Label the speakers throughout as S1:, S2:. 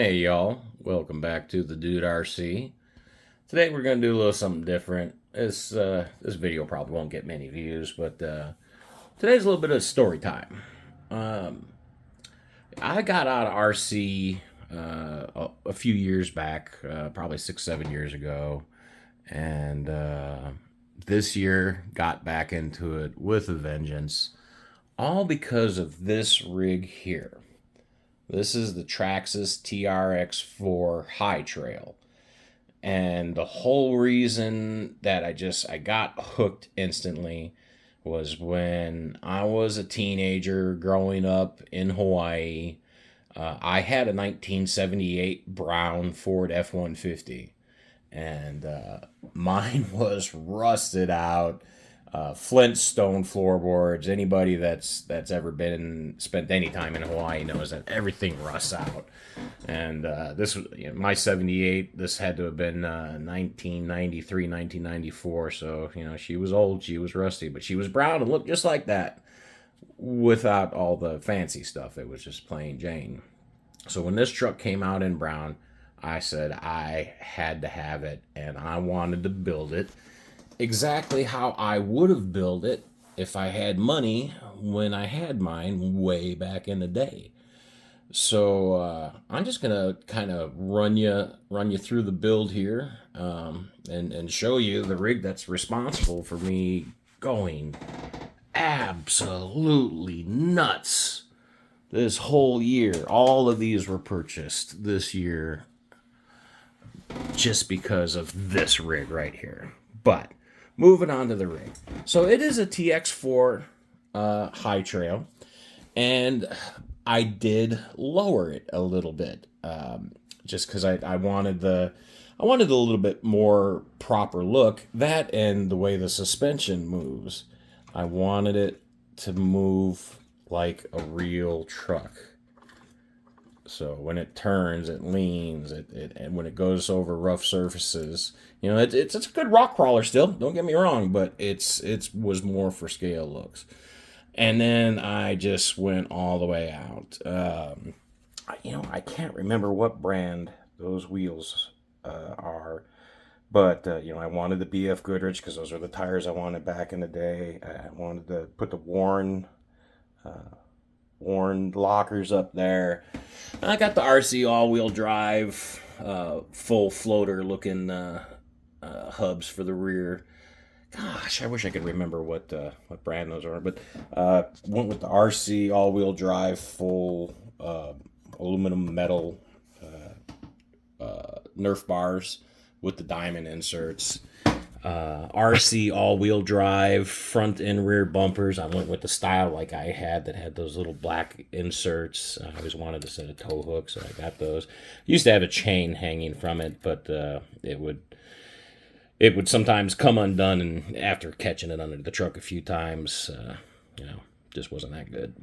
S1: Hey y'all, welcome back to the Dude RC. Today we're gonna do a little something different. This video probably won't get many views, but today's a little bit of story time. Um, I got out of RC a few years back, probably 6, 7 years ago, and this year got back into it with a vengeance, all because of this rig here. This is the Traxxas TRX4 High Trail. And the whole reason that I got hooked instantly was when I was a teenager growing up in Hawaii. I had a 1978 brown Ford F-150, and mine was rusted out. Flintstone floorboards. Anybody that's ever spent any time in Hawaii knows that everything rusts out. And this was my 78. This had to have been 1993, 1994. So she was old, she was rusty, but she was brown and looked just like that, without all the fancy stuff. It was just plain Jane. So when this truck came out in brown, I said I had to have it, and I wanted to build it exactly how I would have built it if I had money when I had mine way back in the day. So I'm just gonna kind of run you through the build here, and show you the rig that's responsible for me going absolutely nuts this whole year. All of these were purchased this year just because of this rig right here. But moving on to the rig. So it is a TX4 high trail, and I did lower it a little bit, just because I wanted a little bit more proper look. That and the way the suspension moves, I wanted it to move like a real truck. So when it turns, it leans, and when it goes over rough surfaces, it's a good rock crawler still. Don't get me wrong, but it was more for scale looks. And then I just went all the way out. I can't remember what brand those wheels are, but I wanted the BF Goodrich because those are the tires I wanted back in the day. I wanted to put the Warren lockers up there. I got the RC all-wheel drive, full floater looking hubs for the rear. Gosh, I wish I could remember what brand those are, but went with the RC all-wheel drive, full aluminum metal Nerf bars with the diamond inserts. RC all-wheel drive, front and rear bumpers. I went with the style like I had that had those little black inserts. I always wanted a set of tow hooks, so I got those. Used to have a chain hanging from it, but it would sometimes come undone, and after catching it under the truck a few times, just wasn't that good.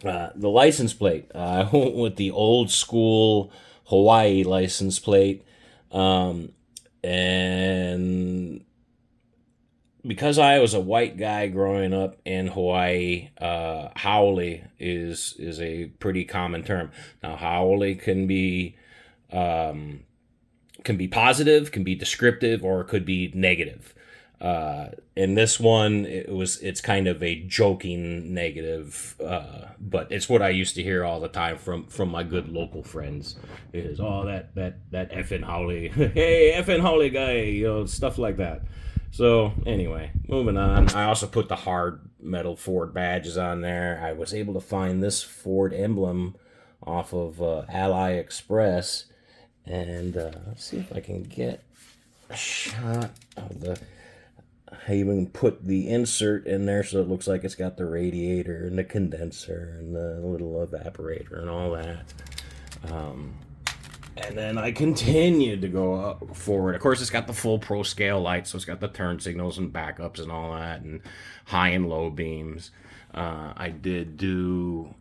S1: The license plate, I went with the old school Hawaii license plate, and because I was a white guy growing up in Hawaii, Haole is a pretty common term. Now, Haole can be positive, can be descriptive, or it could be negative. In this one, it's kind of a joking negative, but it's what I used to hear all the time from my good local friends. Is that effing Haole, hey effing Haole guy, stuff like that. So anyway, moving on. I also put the hard metal Ford badges on there. I was able to find this Ford emblem off of Ally Express. And let's see if I can get a shot of I even put the insert in there so it looks like it's got the radiator and the condenser and the little evaporator and all that. And then I continued to go up forward. Of course, it's got the full pro scale light, so it's got the turn signals and backups and all that, and high and low beams. I did do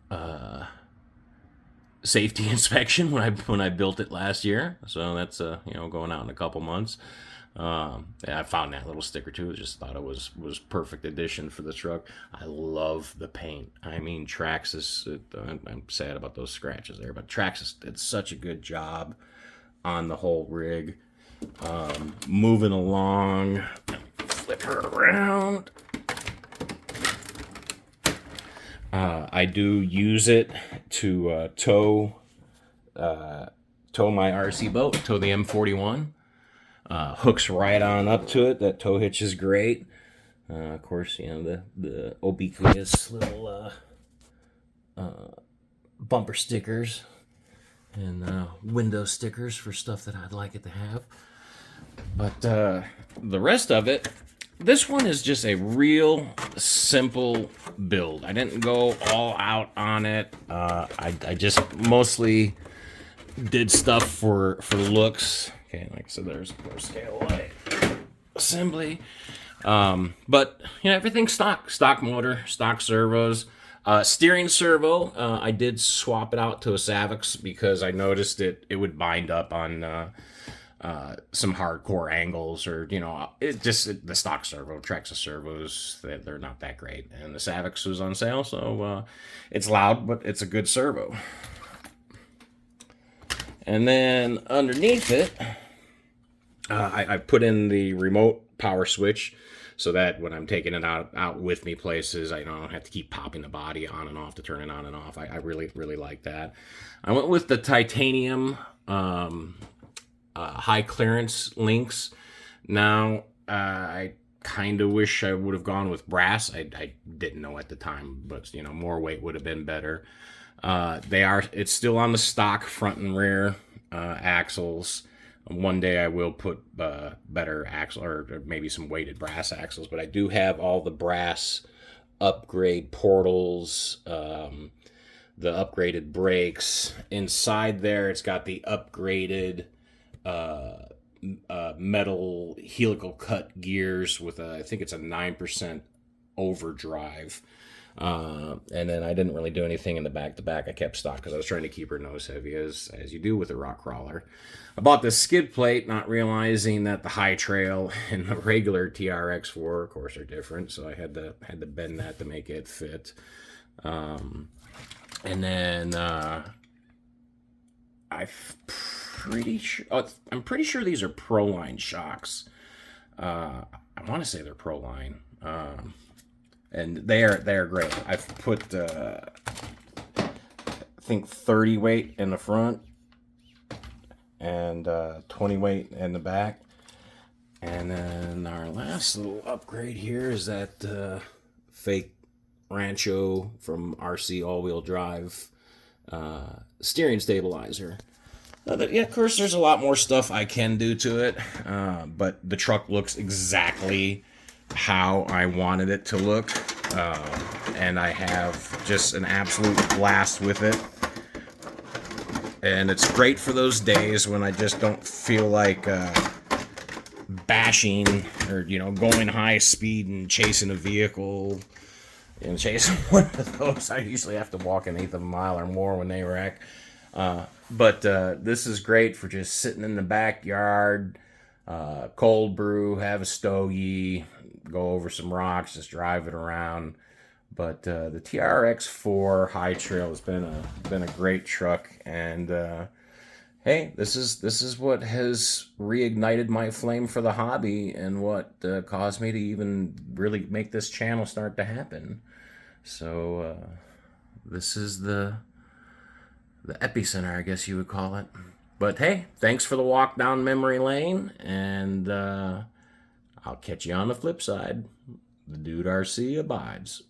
S1: safety inspection when I built it last year, so that's going out in a couple months. I found that little sticker too. Just thought it was perfect addition for the truck. I love the paint. I mean, Traxxas. I'm sad about those scratches there, but Traxxas did such a good job on the whole rig. Moving along, flip her around. I do use it to tow my RC boat, tow the M41. Hooks right on up to it. That tow hitch is great. Of course, you know, the ubiquitous little bumper stickers and window stickers for stuff that I'd like it to have. But the rest of it, this one is just a real simple build. I didn't go all out on it. I just mostly did stuff for looks. Okay, like I said, there's scale light assembly. But you know, everything's stock motor, stock servos. Steering servo, I did swap it out to a Savix because I noticed it would bind up on some hardcore angles, or you know, the stock servo, Traxxas servos, they're not that great. And the Savix was on sale, so it's loud, but it's a good servo. And then underneath it, I put in the remote power switch so that when I'm taking it out with me places, I don't have to keep popping the body on and off to turn it on and off. I really, really like that. I went with the titanium high clearance links. Now, I kind of wish I would have gone with brass. I didn't know at the time, but you know, more weight would have been better. It's still on the stock front and rear axles. One day I will put better axle, or maybe some weighted brass axles, but I do have all the brass upgrade portals, the upgraded brakes. Inside there, it's got the upgraded metal helical cut gears with I think it's a 9% overdrive. And then I didn't really do anything in the back. The back I kept stock because I was trying to keep her nose heavy, as you do with a rock crawler. I bought this skid plate, not realizing that the high trail and the regular TRX4, of course, are different. So I had to bend that to make it fit. And then I'm pretty sure these are Proline shocks. I want to say they're Proline. And they are great. I've put I think 30 weight in the front and 20 weight in the back. And then our last little upgrade here is that fake Rancho from RC all-wheel drive steering stabilizer. Yeah, of course, there's a lot more stuff I can do to it, but the truck looks exactly how I wanted it to look, and I have just an absolute blast with it. And it's great for those days when I just don't feel like bashing or, you know, going high speed and chasing a vehicle. And chasing one of those, I usually have to walk an eighth of a mile or more when they wreck. But this is great for just sitting in the backyard, cold brew, have a stogie, go over some rocks, just drive it around. But the TRX4 High Trail has been a great truck, and hey, this is what has reignited my flame for the hobby, and what caused me to even really make this channel start to happen. So this is the epicenter, I guess you would call it. But hey, thanks for the walk down memory lane, and I'll catch you on the flip side. The Dude RC abides.